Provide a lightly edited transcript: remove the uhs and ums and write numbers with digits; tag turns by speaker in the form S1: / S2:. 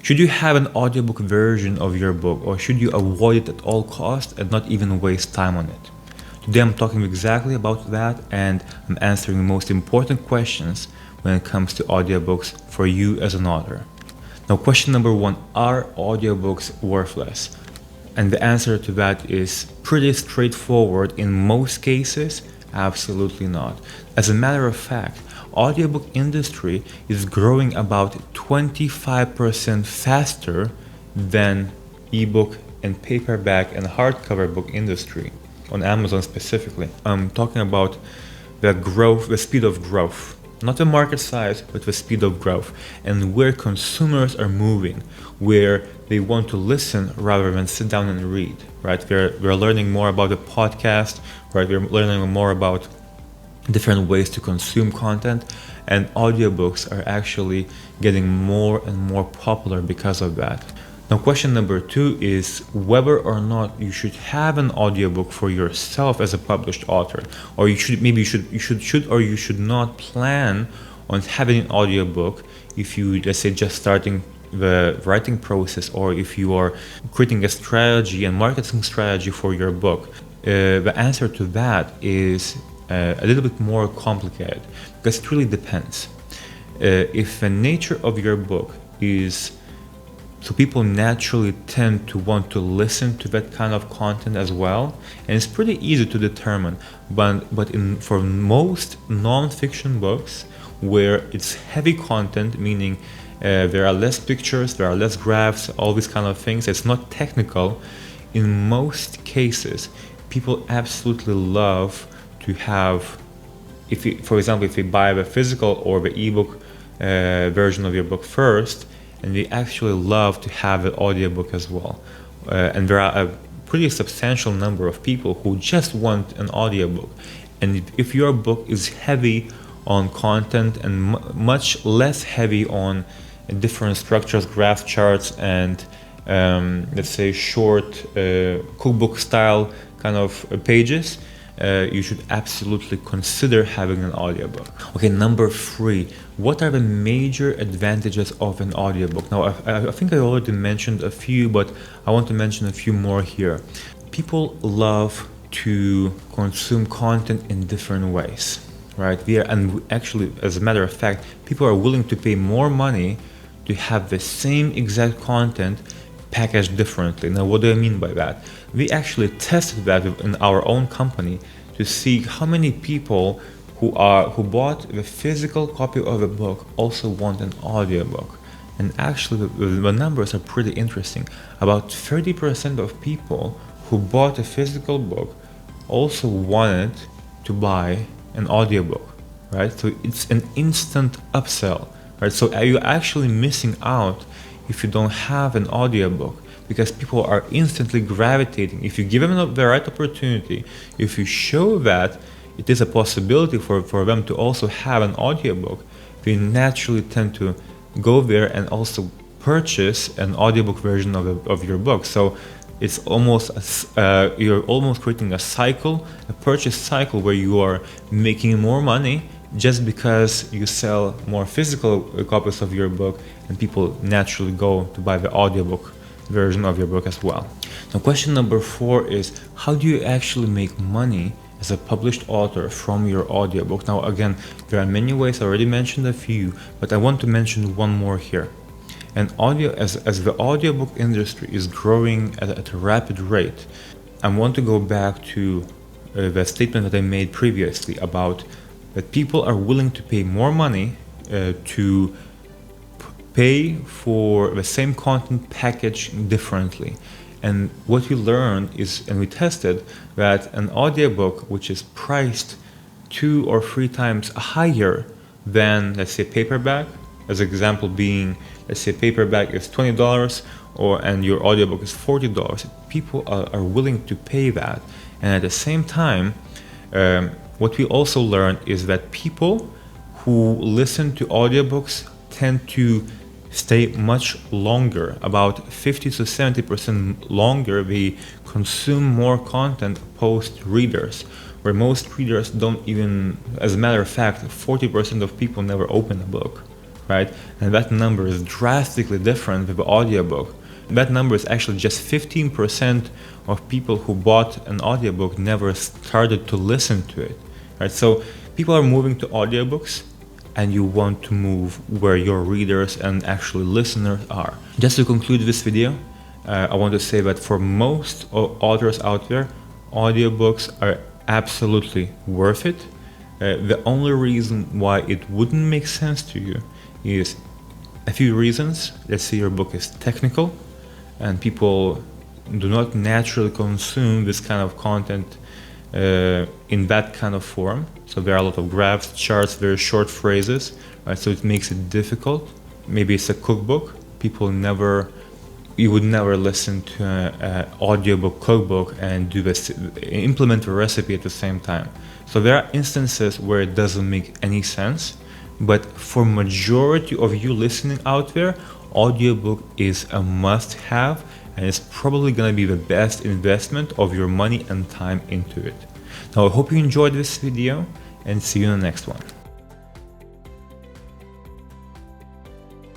S1: Should you have an audiobook version of your book, or should you avoid it at all costs and not even waste time on it? Today I'm talking exactly about that, and I'm answering the most important questions when it comes to audiobooks for you as an author. Now, question number one, are audiobooks worthless? And the answer to that is pretty straightforward. In most cases, absolutely not. As a matter of fact, audiobook industry is growing about 25% faster than ebook and paperback and hardcover book industry on Amazon specifically. I'm talking about the speed of growth, not the market size, but the speed of growth, and where consumers are moving, where they want to listen rather than sit down and read, right? We're learning more about the podcast, right? We're learning more about different ways to consume content, and audiobooks are actually getting more and more popular because of that. Now, question number two is whether or not you should have an audiobook for yourself as a published author, or you should not plan on having an audiobook if you, let's say, just starting the writing process, or if you are creating a strategy and marketing strategy for your book. The answer to that is a little bit more complicated, because it really depends. If the nature of your book is so people naturally tend to want to listen to that kind of content as well, and it's pretty easy to determine. But for most non-fiction books, where it's heavy content, meaning there are less pictures, there are less graphs, all these kind of things, it's not technical. In most cases, people absolutely love to have, for example, if you buy the physical or the ebook version of your book first, and they actually love to have an audiobook as well. And there are a pretty substantial number of people who just want an audiobook. And if your book is heavy on content and much less heavy on different structures, graph charts, and let's say short cookbook style kind of pages, you should absolutely consider having an audiobook. Okay, number three, what are the major advantages of an audiobook? Now, I think I already mentioned a few, but I want to mention a few more here. People love to consume content in different ways, right? And actually, as a matter of fact, people are willing to pay more money to have the same exact content packaged differently. Now, what do I mean by that? We actually tested that in our own company to see how many people who bought the physical copy of a book also want an audiobook. And actually, the numbers are pretty interesting. About 30% of people who bought a physical book also wanted to buy an audiobook, right? So it's an instant upsell, right? So are you actually missing out if you don't have an audiobook? Because people are instantly gravitating. If you give them the right opportunity, if you show that it is a possibility for them to also have an audiobook, they naturally tend to go there and also purchase an audiobook version of your book. So it's almost you're almost creating a cycle, a purchase cycle, where you are making more money just because you sell more physical copies of your book, and people naturally go to buy the audiobook version of your book as well. Now, question number four is, how do you actually make money as a published author from your audiobook? Now, again, there are many ways. I already mentioned a few, but I want to mention one more here. And as the audiobook industry is growing at a rapid rate, I want to go back to the statement that I made previously about that people are willing to pay more money to pay for the same content packaged differently. And what we learned is, and we tested, that an audiobook which is priced 2 or 3 times higher than, let's say, paperback, as example being, let's say paperback is $20 and your audiobook is $40, people are willing to pay that. And at the same time, what we also learned is that people who listen to audiobooks tend to stay much longer, about 50 to 70% longer. They consume more content post readers, where most readers don't even, as a matter of fact, 40% of people never open a book, right? And that number is drastically different with the audiobook. That number is actually just 15% of people who bought an audiobook never started to listen to it, right? So people are moving to audiobooks, and you want to move where your readers and actually listeners are. Just to conclude this video, I want to say that for most authors out there, audiobooks are absolutely worth it. The only reason why it wouldn't make sense to you is a few reasons. Let's say your book is technical and people do not naturally consume this kind of content in that kind of form. So there are a lot of graphs, charts, very short phrases, right? So it makes it difficult. Maybe it's a cookbook. You would never listen to an audiobook cookbook and implement a recipe at the same time. So there are instances where it doesn't make any sense, but for majority of you listening out there, audiobook is a must-have, and it's probably going to be the best investment of your money and time into it. Now, I hope you enjoyed this video, and see you in the next one.